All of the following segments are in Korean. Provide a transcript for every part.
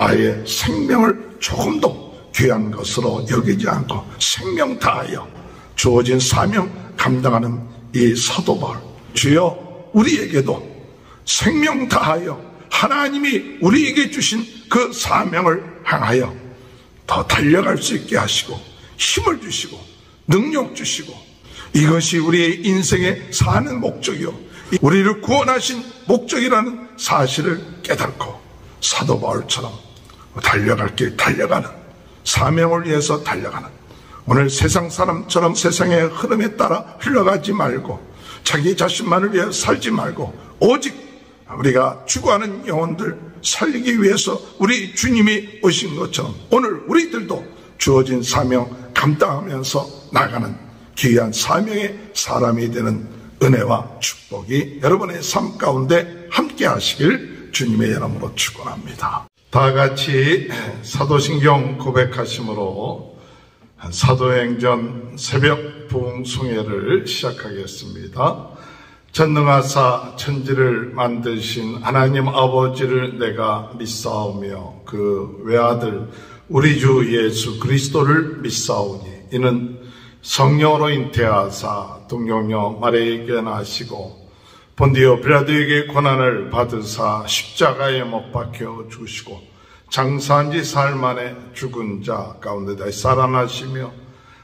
아예 생명을 조금도 귀한 것으로 여기지 않고 생명 다하여 주어진 사명 감당하는 이 사도 바울, 주여 우리에게도 생명 다하여 하나님이 우리에게 주신 그 사명을 향하여 더 달려갈 수 있게 하시고 힘을 주시고 능력 주시고, 이것이 우리의 인생의 사는 목적이요 우리를 구원하신 목적이라는 사실을 깨닫고 사도 바울처럼 달려갈 길 달려가는, 사명을 위해서 달려가는, 오늘 세상 사람처럼 세상의 흐름에 따라 흘러가지 말고 자기 자신만을 위해 살지 말고 오직 우리가 죽어가는 영혼들 살리기 위해서 우리 주님이 오신 것처럼 오늘 우리들도 주어진 사명 감당하면서 나가는 귀한 사명의 사람이 되는 은혜와 축복이 여러분의 삶 가운데 함께 하시길 주님의 이름으로 축원합니다. 다 같이 사도신경 고백하심으로 사도행전 새벽 부흥송회를 시작하겠습니다. 전능하사 천지를 만드신 하나님 아버지를 내가 믿사오며 그 외아들 우리 주 예수 그리스도를 믿사오니 이는 성령으로 잉태하사 동정녀 마리아에게 나시고 본디오 빌라도에게 고난을 받으사 십자가에 못 박혀 죽으시고 장사한 지 사흘 만에 죽은 자 가운데 다시 살아나시며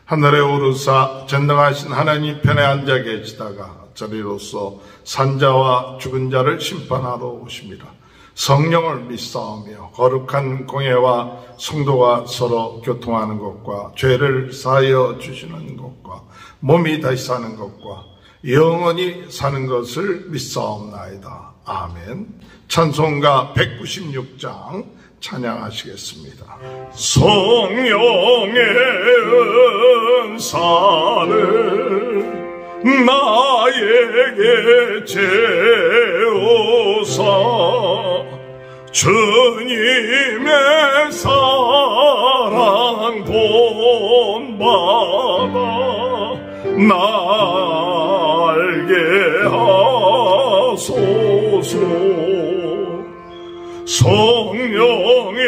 하늘에 오르사 전능하신 하나님 편에 앉아 계시다가 저리로서 산자와 죽은 자를 심판하러 오십니다. 성령을 믿사오며 거룩한 공예와 성도가 서로 교통하는 것과 죄를 사하여 주시는 것과 몸이 다시 사는 것과 영원히 사는 것을 믿사옵나이다. 아멘. 찬송가 196장 찬양하시겠습니다. 성령의 은사를 나에게 채우사 주님의 사랑 본받아 날게 하소서. 성령의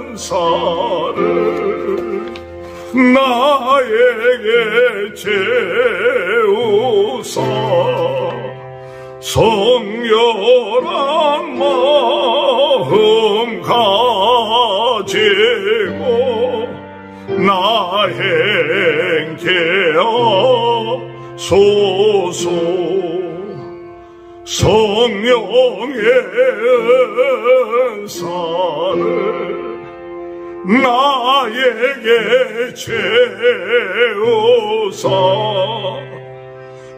은사를 나에게 채우사 성결한 마음 가지고 나 행케 하소서. 성령의 은사를 나에게 채우사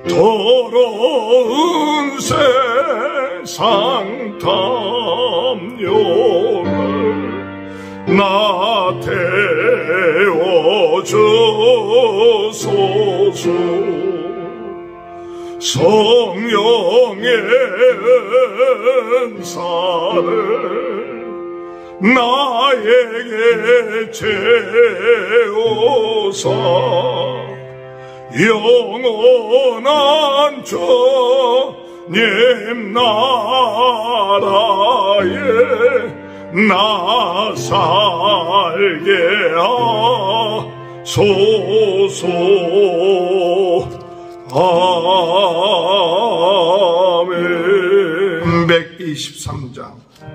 더러운 세상 탐욕을 나 태워주소서. 성령의 은사를 나에게 채우사 영원한 주님 나라에 나 살게 하소서. 아멘. 123장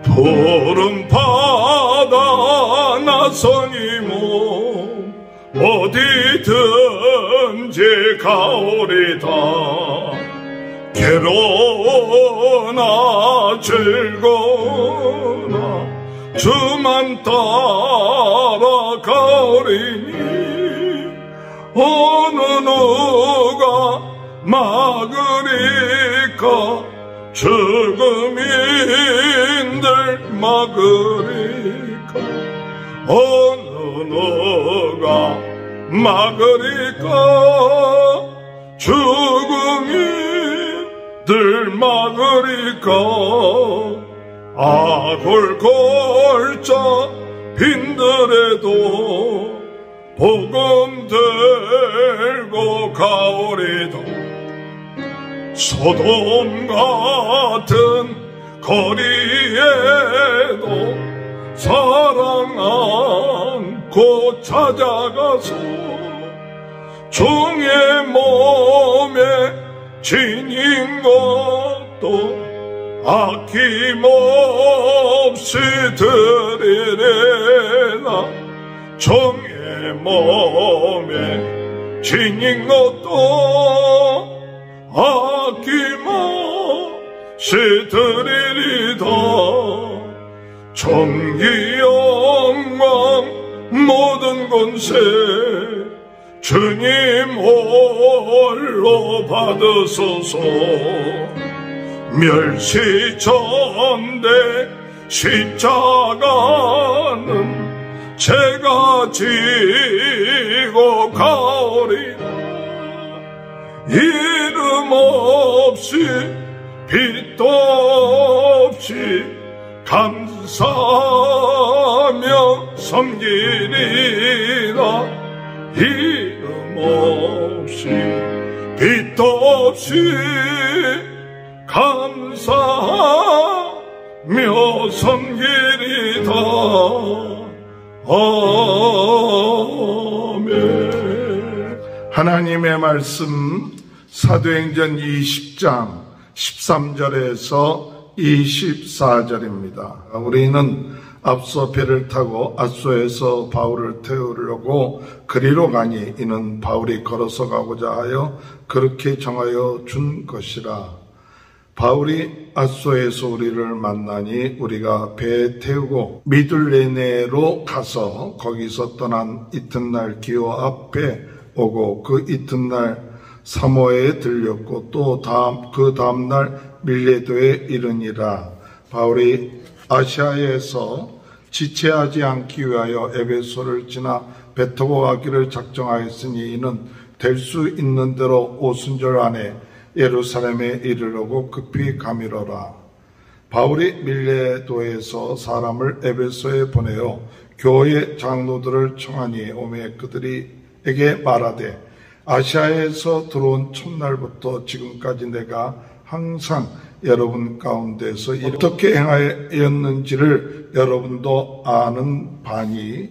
푸른 바다 나선이 몸 어디든지 가오리다. 괴로우나 즐거우나 주만 따라 가오리니 어느 누가 막으리까. 죽음인들 막으리까. 어느 누가 막으리까. 죽음인들 막으리까. 골골자 빈들에도 복음 들고 가오리다. 소돔 같은 거리에도 곧 찾아가서 종의 몸에 지닌 것도 아낌없이 드리래나. 종의 몸에 지닌 것도 아낌없이 드리리다. 존귀 영광 모든 권세 주님 홀로 받으소서. 멸시전대 십자가는 제가 지고 가오리라. 이름 없이 빛도 없이 감사하며 섬기리라. 이름 없이 빛도 없이 감사하며 섬기리다. 아멘. 하나님의 말씀 사도행전 20장 13절에서 24절입니다. 우리는 앞서 배를 타고 앗소에서 바울을 태우려고 그리로 가니 이는 바울이 걸어서 가고자 하여 그렇게 정하여 준 것이라. 바울이 앗소에서 우리를 만나니 우리가 배에 태우고 미둘레네로 가서 거기서 떠난 이튿날 기호 앞에 오고 그 이튿날 사모에 들렸고 또 그 다음날 밀레도에 이르니라. 바울이 아시아에서 지체하지 않기 위하여 에베소를 지나 배 타고 가기를 작정하였으니 이는 될 수 있는 대로 오순절 안에 예루살렘에 이르려고 급히 가미러라. 바울이 밀레도에서 사람을 에베소에 보내어 교회 장로들을 청하니 오매 그들에게 말하되 아시아에서 들어온 첫날부터 지금까지 내가 항상 여러분 가운데서 어떻게 행하였는지를 여러분도 아는 바니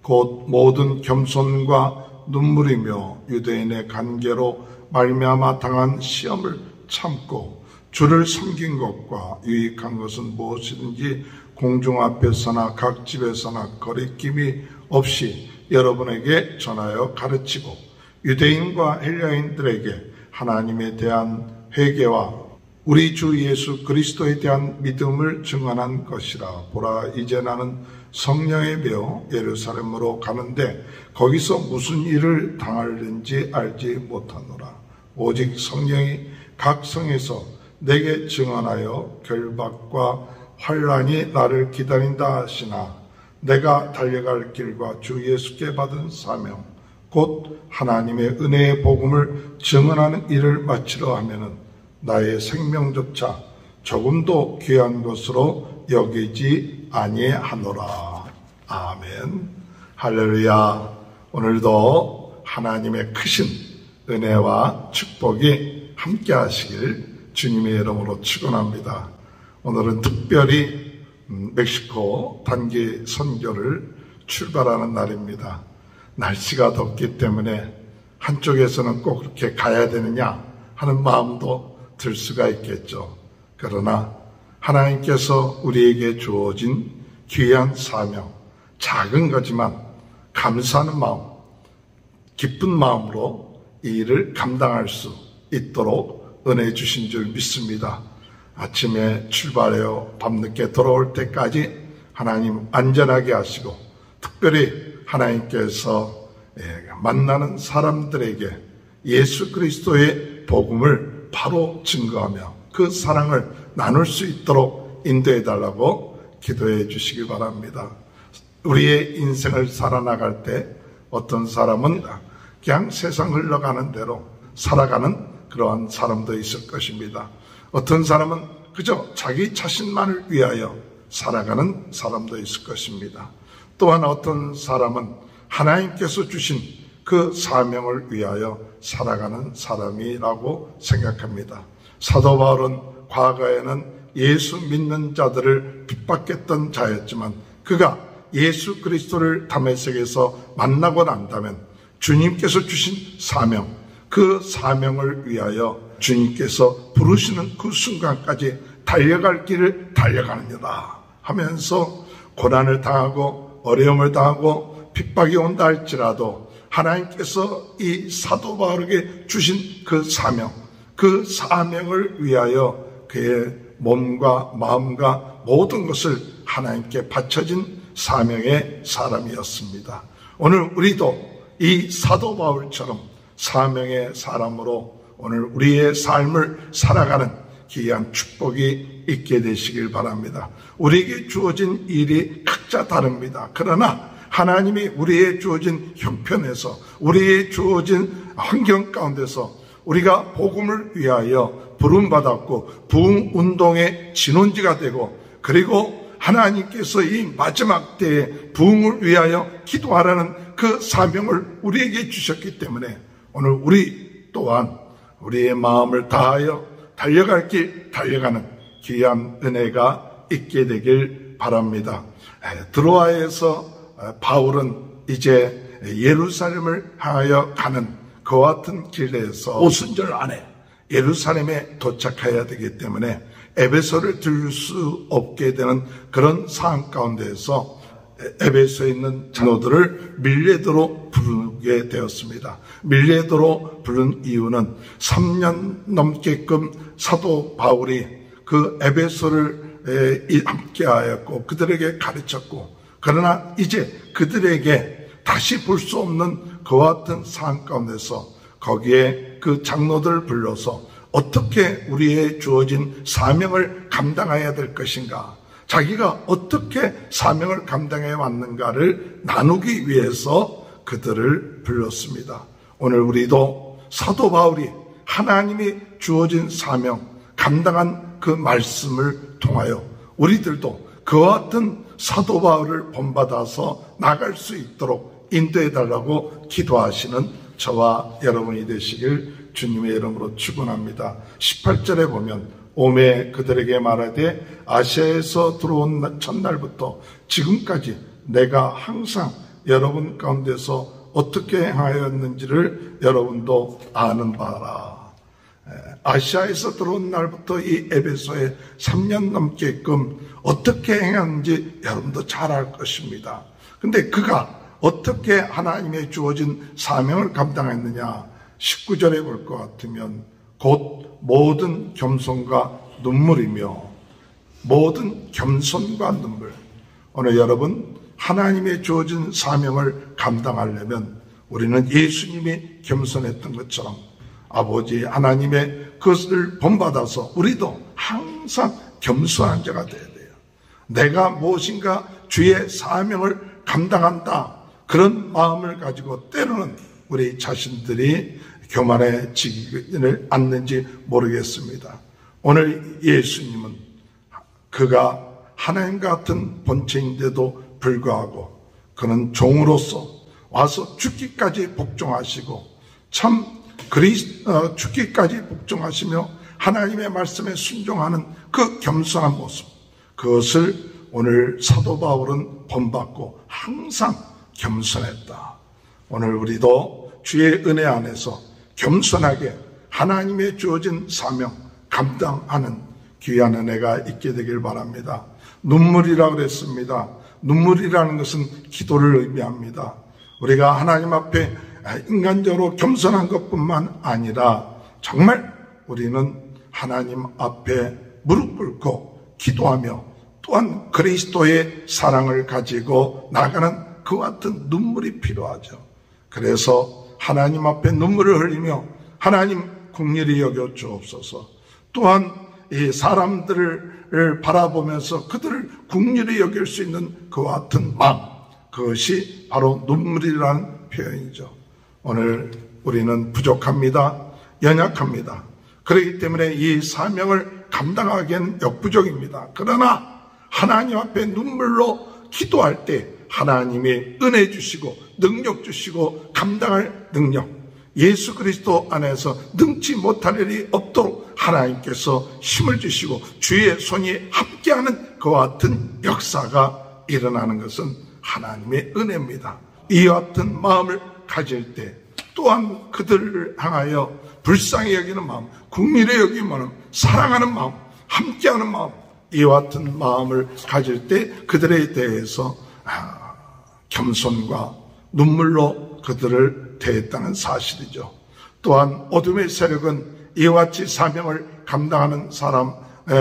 곧 모든 겸손과 눈물이며 유대인의 관계로 말미암아 당한 시험을 참고 주를 섬긴 것과 유익한 것은 무엇이든지 공중 앞에서나 각 집에서나 거리낌이 없이 여러분에게 전하여 가르치고 유대인과 헬라인들에게 하나님에 대한 회개와 우리 주 예수 그리스도에 대한 믿음을 증언한 것이라. 보라, 이제 나는 성령에 매어 예루살렘으로 가는데 거기서 무슨 일을 당할는지 알지 못하노라. 오직 성령이 각 성에서 내게 증언하여 결박과 환난이 나를 기다린다 하시나 내가 달려갈 길과 주 예수께 받은 사명 곧 하나님의 은혜의 복음을 증언하는 일을 마치려 하면은 나의 생명조차 조금도 귀한 것으로 여기지 아니하노라. 아멘. 할렐루야. 오늘도 하나님의 크신 은혜와 축복이 함께 하시길 주님의 이름으로 축원합니다. 오늘은 특별히 멕시코 단기 선교를 출발하는 날입니다. 날씨가 덥기 때문에 한쪽에서는 꼭 그렇게 가야 되느냐 하는 마음도 들 수가 있겠죠. 그러나 하나님께서 우리에게 주어진 귀한 사명, 작은 거지만 감사하는 마음, 기쁜 마음으로 이 일을 감당할 수 있도록 은혜 주신 줄 믿습니다. 아침에 출발하여 밤늦게 돌아올 때까지 하나님 안전하게 하시고 특별히 하나님께서 만나는 사람들에게 예수 그리스도의 복음을 바로 증거하며 그 사랑을 나눌 수 있도록 인도해 달라고 기도해 주시기 바랍니다. 우리의 인생을 살아나갈 때 어떤 사람은 그냥 세상 흘러가는 대로 살아가는 그러한 사람도 있을 것입니다. 어떤 사람은 그저 자기 자신만을 위하여 살아가는 사람도 있을 것입니다. 또한 어떤 사람은 하나님께서 주신 그 사명을 위하여 살아가는 사람이라고 생각합니다. 사도 바울은 과거에는 예수 믿는 자들을 핍박했던 자였지만 그가 예수 그리스도를 다메섹에서 만나고 난다면 주님께서 주신 사명, 그 사명을 위하여 주님께서 부르시는 그 순간까지 달려갈 길을 달려갑니다 하면서 고난을 당하고 어려움을 당하고 핍박이 온다 할지라도 하나님께서 이 사도 바울에게 주신 그 사명, 그 사명을 위하여 그의 몸과 마음과 모든 것을 하나님께 바쳐진 사명의 사람이었습니다. 오늘 우리도 이 사도 바울처럼 사명의 사람으로 오늘 우리의 삶을 살아가는 귀한 축복이 있게 되시길 바랍니다. 우리에게 주어진 일이 각자 다릅니다. 그러나 하나님이 우리의 주어진 형편에서, 우리의 주어진 환경 가운데서 우리가 복음을 위하여 부름받았고 부흥운동의 진원지가 되고, 그리고 하나님께서 이 마지막 때에 부흥을 위하여 기도하라는 그 사명을 우리에게 주셨기 때문에 오늘 우리 또한 우리의 마음을 다하여 달려갈 길 달려가는 귀한 은혜가 있게 되길 바랍니다. 드로아에서 바울은 이제 예루살렘을 향하여 가는 그와 같은 길에서 오순절 안에 예루살렘에 도착해야 되기 때문에 에베소를 들을 수 없게 되는 그런 상황 가운데에서 에베소에 있는 장로들을 밀레도로 부르게 되었습니다. 밀레도로 부른 이유는 3년 넘게끔 사도 바울이 그 에베소를 함께하였고 그들에게 가르쳤고, 그러나 이제 그들에게 다시 볼 수 없는 그와 같은 상황 가운데서 거기에 그 장로들을 불러서 어떻게 우리의 주어진 사명을 감당해야 될 것인가, 자기가 어떻게 사명을 감당해 왔는가를 나누기 위해서 그들을 불렀습니다. 오늘 우리도 사도 바울이 하나님이 주어진 사명 감당한 그 말씀을 통하여 우리들도 그와 같은 사도 바울을 본받아서 나갈 수 있도록 인도해달라고 기도하시는 저와 여러분이 되시길 주님의 이름으로 축원합니다. 18절에 보면 오매 그들에게 말하되 아시아에서 들어온 첫날부터 지금까지 내가 항상 여러분 가운데서 어떻게 행하였는지를 여러분도 아는 바라. 아시아에서 들어온 날부터 이 에베소에 3년 넘게끔 어떻게 행했는지 여러분도 잘 알 것입니다. 근데 그가 어떻게 하나님의 주어진 사명을 감당했느냐, 19절에 볼 것 같으면 곧 모든 겸손과 눈물이며, 모든 겸손과 눈물. 오늘 여러분 하나님의 주어진 사명을 감당하려면 우리는 예수님이 겸손했던 것처럼 아버지 하나님의 그것을 본받아서 우리도 항상 겸손한 자가 되어야 돼요. 내가 무엇인가 주의 사명을 감당한다, 그런 마음을 가지고 때로는 우리 자신들이 교만해지기를 않는지 모르겠습니다. 오늘 예수님은 그가 하나님 같은 본체인데도 불구하고 그는 종으로서 와서 죽기까지 복종하시고 참 죽기까지 복종하시며 하나님의 말씀에 순종하는 그 겸손한 모습, 그것을 오늘 사도 바울은 본받고 항상 겸손했다. 오늘 우리도 주의 은혜 안에서 겸손하게 하나님의 주어진 사명 감당하는 귀한 은혜가 있게 되길 바랍니다. 눈물이라고 그랬습니다. 눈물이라는 것은 기도를 의미합니다. 우리가 하나님 앞에 인간적으로 겸손한 것뿐만 아니라 정말 우리는 하나님 앞에 무릎 꿇고 기도하며 또한 그리스도의 사랑을 가지고 나가는 그와 같은 눈물이 필요하죠. 그래서 하나님 앞에 눈물을 흘리며 하나님 긍휼히 여겨 주옵소서. 또한 이 사람들을 바라보면서 그들을 긍휼히 여길 수 있는 그와 같은 마음, 그것이 바로 눈물이라는 표현이죠. 오늘 우리는 부족합니다. 연약합니다. 그렇기 때문에 이 사명을 감당하기에는 역부족입니다. 그러나 하나님 앞에 눈물로 기도할 때 하나님이 은혜 주시고 능력 주시고 감당할 능력, 예수 그리스도 안에서 능치 못할 일이 없도록 하나님께서 힘을 주시고 주의 손이 함께하는 그와 같은 역사가 일어나는 것은 하나님의 은혜입니다. 이와 같은 마음을 가질 때 또한 그들을 향하여 불쌍히 여기는 마음, 국민의 여기는 마음, 사랑하는 마음, 함께하는 마음, 이와 같은 마음을 가질 때 그들에 대해서 겸손과 눈물로 그들을 대했다는 사실이죠. 또한 어둠의 세력은 이와 같이 사명을 감당하는 사람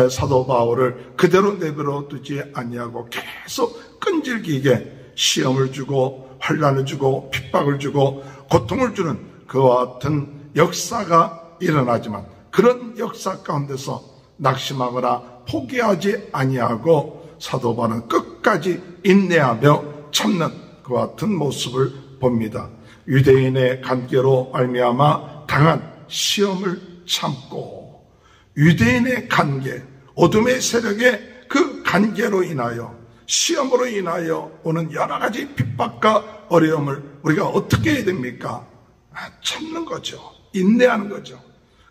사도 바울을 그대로 내버려 두지 아니하고 계속 끈질기게 시험을 주고 환난을 주고 핍박을 주고 고통을 주는 그와 같은 역사가 일어나지만 그런 역사 가운데서 낙심하거나 포기하지 아니하고 사도 바울은 끝까지 인내하며 참는 그와 같은 모습을 봅니다. 유대인의 관계로 말미암아 당한 시험을 참고 유대인의 관계, 어둠의 세력의 그 관계로 인하여 시험으로 인하여 오는 여러 가지 핍박과 어려움을 우리가 어떻게 해야 됩니까? 참는 거죠. 인내하는 거죠.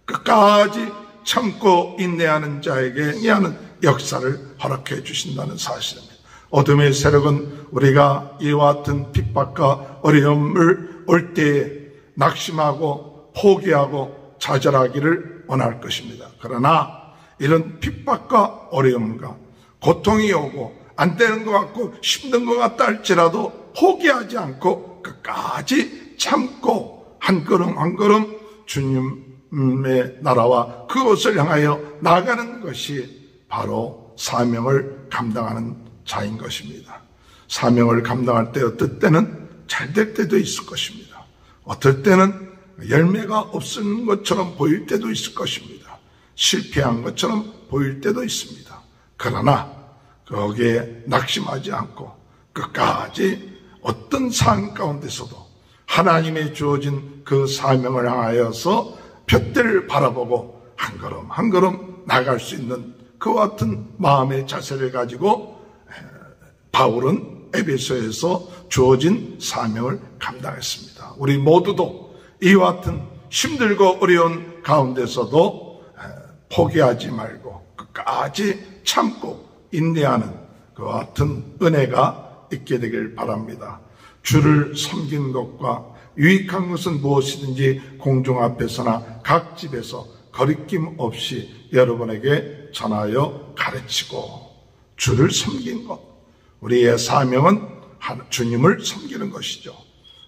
끝까지 참고 인내하는 자에게 이하는 역사를 허락해 주신다는 사실입니다. 어둠의 세력은 우리가 이와 같은 핍박과 어려움을 올 때에 낙심하고 포기하고 좌절하기를 원할 것입니다. 그러나 이런 픽박과 어려움과 고통이 오고 안 되는 것 같고 힘든 것 같다 할지라도 포기하지 않고 끝까지 참고 한 걸음 한 걸음 주님의 나라와 그것을 향하여 나가는 것이 바로 사명을 감당하는 자인 것입니다. 사명을 감당할 때 어떨 때는 잘 될 때도 있을 것입니다. 어떨 때는 열매가 없는 것처럼 보일 때도 있을 것입니다. 실패한 것처럼 보일 때도 있습니다. 그러나 거기에 낙심하지 않고 끝까지 어떤 상황 가운데서도 하나님의 주어진 그 사명을 향하여서 둯대를 바라보고 한 걸음 한 걸음 나갈 수 있는 그와 같은 마음의 자세를 가지고 바울은 에베소에서 주어진 사명을 감당했습니다. 우리 모두도 이와 같은 힘들고 어려운 가운데서도 포기하지 말고 끝까지 참고 인내하는 그와 같은 은혜가 있게 되길 바랍니다. 주를 섬기는 것과 유익한 것은 무엇이든지 공중 앞에서나 각 집에서 거리낌 없이 여러분에게 전하여 가르치고 주를 섬긴 것. 우리의 사명은 주님을 섬기는 것이죠.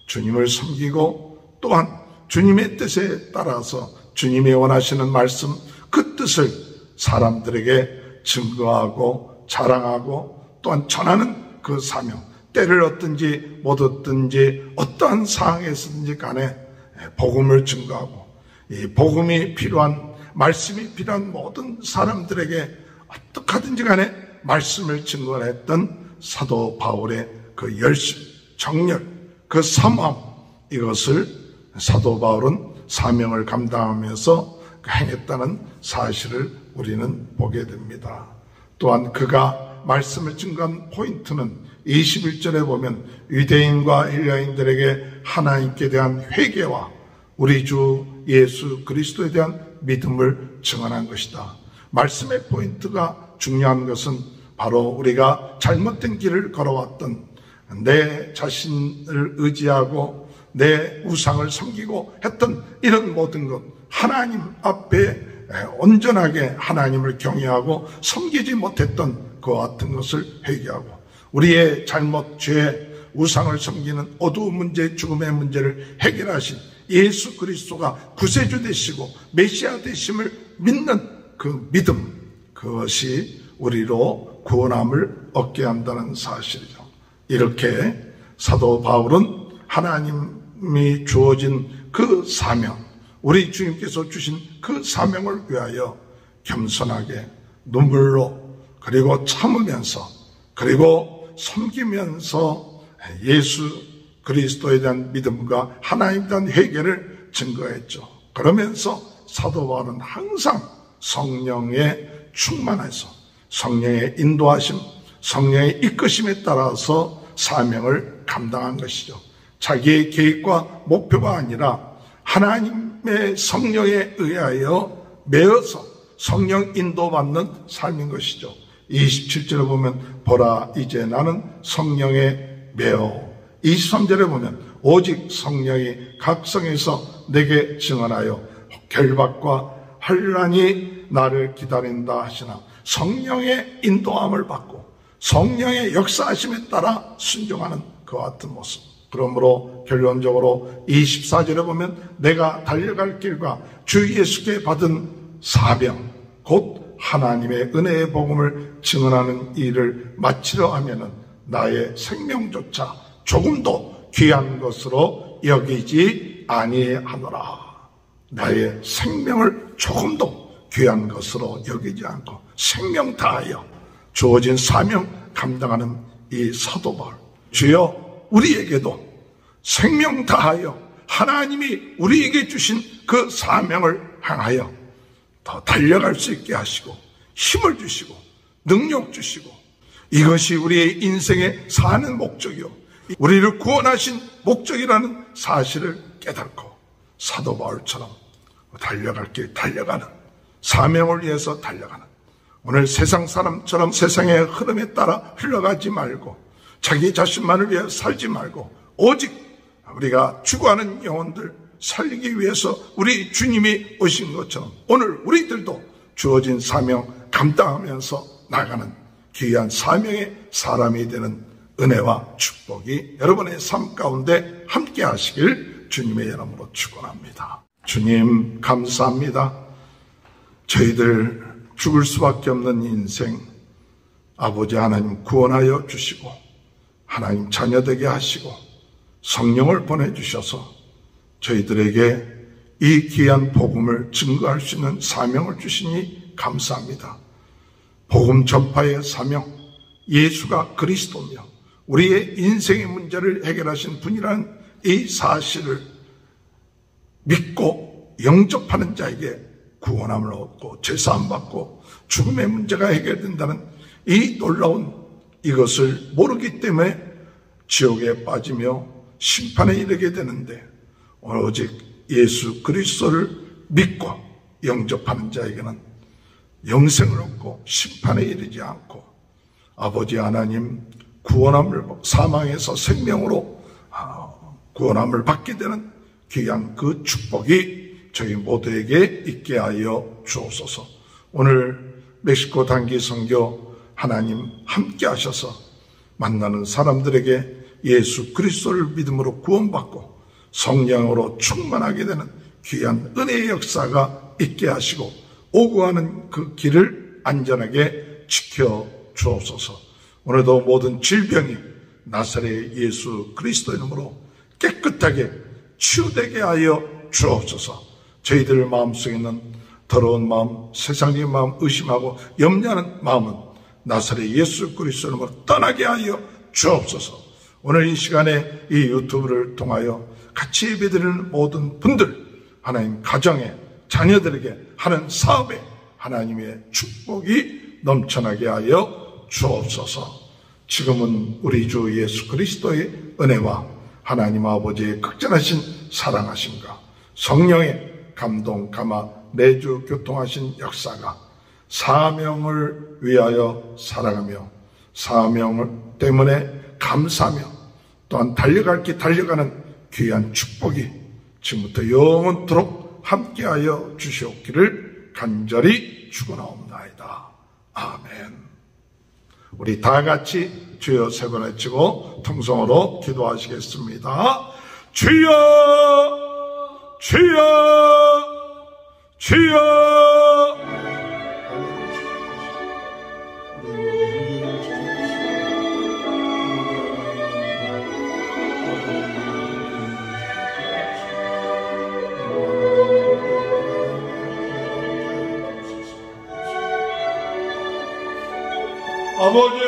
주님을 섬기고 또한 주님의 뜻에 따라서 주님이 원하시는 말씀 그 뜻을 사람들에게 증거하고 자랑하고 또한 전하는 그 사명, 때를 얻든지 못 얻든지 어떠한 상황에서든지 간에 복음을 증거하고 이 복음이 필요한 말씀이 필요한 모든 사람들에게 어떻게 하든지 간에 말씀을 증거했던 사도 바울의 그 열심, 정력, 그 사모함 이것을 사도 바울은 사명을 감당하면서 행했다는 사실을 우리는 보게 됩니다. 또한 그가 말씀을 증거한 포인트는 21절에 보면 유대인과 헬라인들에게 하나님께 대한 회개와 우리 주 예수 그리스도에 대한 믿음을 증언한 것이다. 말씀의 포인트가 중요한 것은 바로 우리가 잘못된 길을 걸어왔던 내 자신을 의지하고 내 우상을 섬기고 했던 이런 모든 것 하나님 앞에 온전하게 하나님을 경외하고 섬기지 못했던 그와 같은 것을 회개하고 우리의 잘못, 죄, 우상을 섬기는 어두운 문제, 죽음의 문제를 해결하신 예수 그리스도가 구세주 되시고 메시아 되심을 믿는 그 믿음 그것이 우리로 구원함을 얻게 한다는 사실이죠. 이렇게 사도 바울은 하나님이 주어진 그 사명, 우리 주님께서 주신 그 사명을 위하여 겸손하게 눈물로 그리고 참으면서 그리고 섬기면서 예수 그리스도에 대한 믿음과 하나님에 대한 회개를 증거했죠. 그러면서 사도 바울은 항상 성령에 충만해서 성령의 인도하심, 성령의 이끄심에 따라서 사명을 감당한 것이죠. 자기의 계획과 목표가 아니라 하나님의 성령에 의하여 매어서 성령 인도받는 삶인 것이죠. 27절에 보면 보라 이제 나는 성령의 매어 23절에 보면 오직 성령이 각성해서 내게 증언하여 결박과 환난이 나를 기다린다 하시나 성령의 인도함을 받고 성령의 역사하심에 따라 순종하는 그와 같은 모습. 그러므로 결론적으로 24절에 보면 내가 달려갈 길과 주 예수께 받은 사명 곧 하나님의 은혜의 복음을 증언하는 일을 마치려 하면은 나의 생명조차 조금도 귀한 것으로 여기지 아니하노라. 나의 생명을 조금도 귀한 것으로 여기지 않고 생명 다하여 주어진 사명 감당하는 이 사도 바울. 주여 우리에게도 생명 다하여 하나님이 우리에게 주신 그 사명을 향하여 더 달려갈 수 있게 하시고 힘을 주시고 능력 주시고 이것이 우리의 인생의 사는 목적이요 우리를 구원하신 목적이라는 사실을 깨닫고 사도 바울처럼 달려갈 길 달려가는 사명을 위해서 달려가는 오늘 세상 사람처럼 세상의 흐름에 따라 흘러가지 말고 자기 자신만을 위해 살지 말고 오직 우리가 죽어가는 영혼들 살리기 위해서 우리 주님이 오신 것처럼 오늘 우리들도 주어진 사명 감당하면서 나가는 귀한 사명의 사람이 되는 은혜와 축복이 여러분의 삶 가운데 함께 하시길 주님의 이름으로 축원합니다. 주님 감사합니다. 저희들 죽을 수밖에 없는 인생 아버지 하나님 구원하여 주시고 하나님 자녀되게 하시고 성령을 보내주셔서 저희들에게 이 귀한 복음을 증거할 수 있는 사명을 주시니 감사합니다. 복음 전파의 사명, 예수가 그리스도며 우리의 인생의 문제를 해결하신 분이라는 이 사실을 믿고 영접하는 자에게 구원함을 얻고 제사함 받고 죽음의 문제가 해결된다는 이 놀라운 이것을 모르기 때문에 지옥에 빠지며 심판에 이르게 되는데 오직 예수 그리스도를 믿고 영접하는 자에게는 영생을 얻고 심판에 이르지 않고 아버지 하나님 구원함을 사망에서 생명으로 구원함을 받게 되는 귀한 그 축복이 저희 모두에게 있게 하여 주옵소서. 오늘 멕시코 단기 선교 하나님 함께 하셔서 만나는 사람들에게 예수 그리스도를 믿음으로 구원받고 성령으로 충만하게 되는 귀한 은혜의 역사가 있게 하시고 오고 가는 그 길을 안전하게 지켜 주옵소서. 오늘도 모든 질병이 나사렛 예수 그리스도 이름으로 깨끗하게 치유되게 하여 주옵소서. 저희들 마음속에 있는 더러운 마음, 세상의 마음, 의심하고 염려하는 마음은 나사렛 예수 그리스도 이름으로 떠나게 하여 주옵소서. 오늘 이 시간에 이 유튜브를 통하여 같이 예배드리는 모든 분들 하나님 가정에 자녀들에게 하는 사업에 하나님의 축복이 넘쳐나게 하여 주옵소서. 지금은 우리 주 예수 그리스도의 은혜와 하나님 아버지의 극진하신 사랑하심과 성령의 감동 감화 내주 교통하신 역사가 사명을 위하여 살아가며 사명을 때문에 감사하며 또한 달려갈 길 달려가는 귀한 축복이 지금부터 영원토록 함께하여 주시옵기를 간절히 축원하옵나이다. 아멘. 우리 다 같이 주여 세 번 외치고 통성으로 기도하시겠습니다. 주여 주여 주여. 아버지